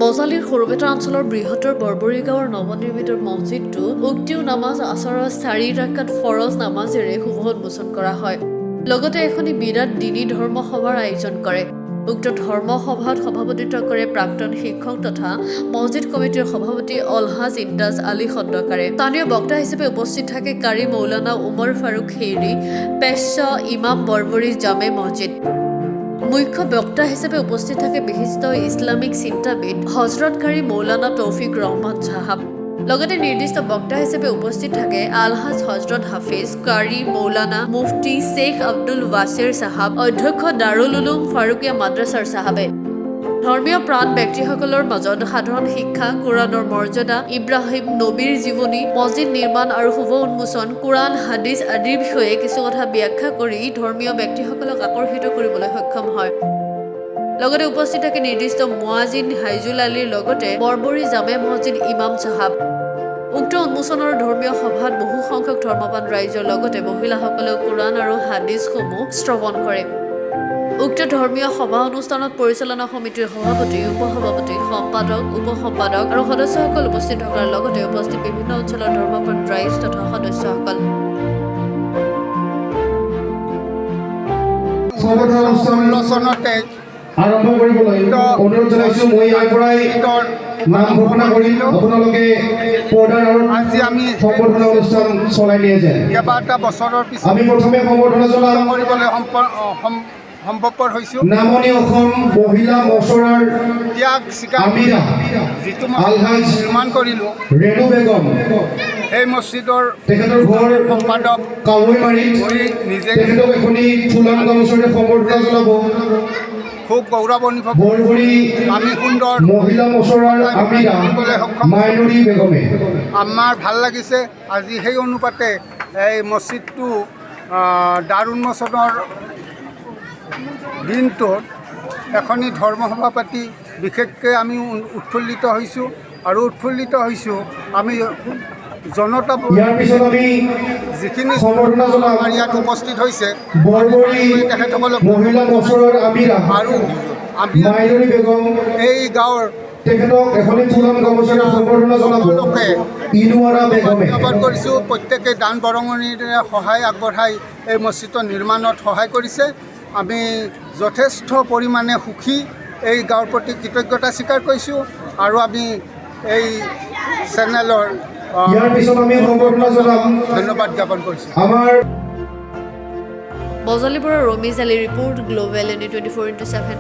বজালীৰ সৰুবেটা অঞ্চলৰ বৃহত্তৰ বৰবৰী গাঁৱৰ নৱনিৰ্মিত মছজিদটো উক্তিও নামাজ আছৰৰ 4 ৰাকাত ফৰজ নামাজেৰে শুভ উন্মোচন কৰা হয়। লগতে এখনি বিৰাট দিনী ধৰ্ম সভাৰ আয়োজন কৰে। উক্ত ধৰ্ম সভাত সভাপতিত্ব কৰে প্ৰাক্তন শিক্ষক তথা মছজিদ কমিটিৰ সভাপতি অলহাজ ইমতাজ আলী খণ্ডকাৰে। স্থানীয় বক্তা হিচাপে উপস্থিত থাকে কাৰী মৌলানা উমৰ ফাৰুক খেইৰী, পেশ্বা ইমাম বৰবৰী জামে মছজিদ। মুখ্য বক্তা হিচাপে উপস্থিত থাকে বিশিষ্ট ইছলামিক চিন্তাবিদ হজৰত কাৰী মৌলানা তৌফিক ৰহমান সাহাব। লগতে নিৰ্দিষ্ট বক্তা হিচাপে উপস্থিত থাকে আলহাজ হজৰত হাফিজ কাৰী মৌলানা মুফতি শ্বেখ আব্দুল ৱাছিৰ সাহাব, অধ্যক্ষ দাৰুল উলুম ফাৰুকিয়া মাদ্ৰাছাৰ সাহাবে। ধৰ্মীয় প্ৰাণ ব্যক্তিসকলৰ মাজত সাধাৰণ শিক্ষা, কোৰাণৰ মৰ্যাদা, ইব্ৰাহিম নবীৰ জীৱনী, মছজিদ নিৰ্মাণ আৰু শুভ উন্মোচন, কোৰাণ হাদিছ আদিৰ বিষয়ে কিছু কথা ব্যাখ্যা কৰি ধৰ্মীয় ব্যক্তিসকলক আকৰ্ষিত কৰিবলৈ সক্ষম হয়। লগতে উপস্থিত থাকে নিৰ্দিষ্ট মুৱাজিন হাইজুল আলীৰ লগতে বৰবৰী জামে মছজিদ ইমাম সাহাব। উক্ত উন্মোচনৰ ধৰ্মীয় সভাত বহু সংখ্যক ধৰ্মৱান ৰাইজৰ লগতে মহিলাসকলেও কোৰাণ আৰু হাদিছসমূহ শ্ৰৱণ কৰে। উক্ত ধৰ্মীয় সভা অনুষ্ঠানত পৰিচালনা সমিতিৰ সভাপতি, উপসভাপতি, সম্পাদক, উপসম্পাদক আৰু সদস্যসকল উপস্থিত থকাৰ লগতে উপস্থিত বিভিন্ন অঞ্চলৰ ধৰ্মপ্ৰাণ ৰাইজ তথা সদস্যসকল। চনতে আৰম্ভ কৰিবলৈ অনুৰোধ জনাইছোঁ। মই ইয়াৰ পৰাই নাম ঘোষণা কৰিম, আপোনালোকে পৰ্দাৰ আৰু আজি আমি সম্বৰ্ধনা অনুষ্ঠান চলাই নিয়ে যেন। কেইবাটা বছৰৰ পিছত আমি প্ৰথমে সম্বৰ্ধনা জনাম কৰিবলৈ সম্ভৱপৰ হৈছোঁ। নামনি অসম মহিলা মছৰাৰ ত্যাগ স্বীকাৰ আমিৰা যিটো আলহাজ নিৰ্মাণ কৰিলোঁ, ৰেণু বেগম, সেই মছজিদৰ তেখেতৰ ঘৰ সম্পাদক কাৱৈমাৰীত। হৈ নিজে তেখেতক এখনি ফুলাম গামোচাৰে সম্বৰ্ধনা জনাব। খুব গৌৰৱ অনুভৱ বৰবৰী আমি সুন্দৰ মহিলা মছৰাৰ আমিৰা মাইনুৰী বেগমে। আমাৰ ভাল লাগিছে। আজি সেই অনুপাতে এই মছজিদটো দাৰুল উন্মোচনৰ দিনটোত এখনি ধৰ্মসভা পাতি বিশেষকৈ আমি উৎফুল্লিত হৈছোঁ আৰু আমি জনতা ইয়াৰ পিছত আমি যিখিনি সম্বৰ্ধনা জনাম আমাৰ ইয়াত উপস্থিত হৈছে বৰবৰী তেখেতসকলক মহিলা মছৰাৰ আমিৰা আৰু আমি মাইনুৰী বেগম, এই গাঁৱৰ তেখেতক এখনি ফুলাম গামোচাৰে সম্বৰ্ধনা জনাব ইনুৱাৰা বেগমে। ধন্যবাদ কৰিছোঁ। প্ৰত্যেকে দান বৰঙণিৰে সহায় আগবঢ়াই এই মছজিদৰ নিৰ্মাণত সহায় কৰিছে। আমি যথেষ্ট পৰিমাণে সুখী, এই গাঁৱৰ প্ৰতি কৃতজ্ঞতা স্বীকাৰ কৰিছোঁ আৰু আমি এই চেনেলৰ ইয়াৰ পিছত আমি সম্বৰ্ধনা জনাম ধন্যবাদ জ্ঞাপন কৰিছোঁ। আমাৰ বজালীৰ পৰা Ramiz Ali report, global NE 24/7।